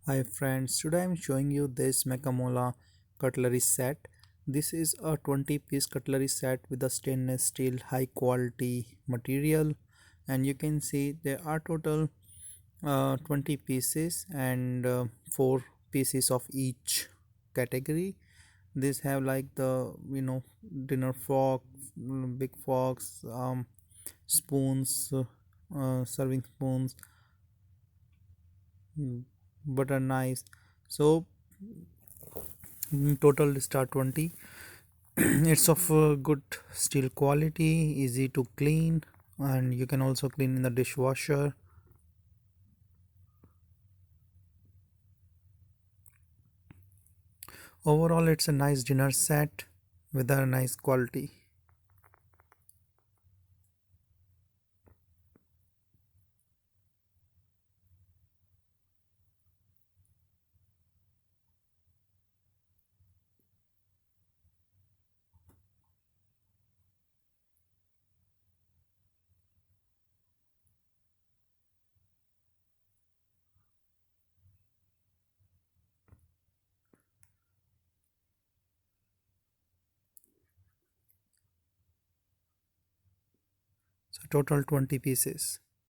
Hi friends, today I'm showing you this Mocamola cutlery set. This is a 20-piece cutlery set with a stainless steel high quality material, and you can see there are total 20 pieces and 4 pieces of each category. These have like the dinner fork, big forks, spoons, serving spoons, butter knives. So in total list are 20. It's of good steel quality, easy to clean, and you can also clean in the dishwasher. Overall it's a nice dinner set with a nice quality. So total 20 pieces.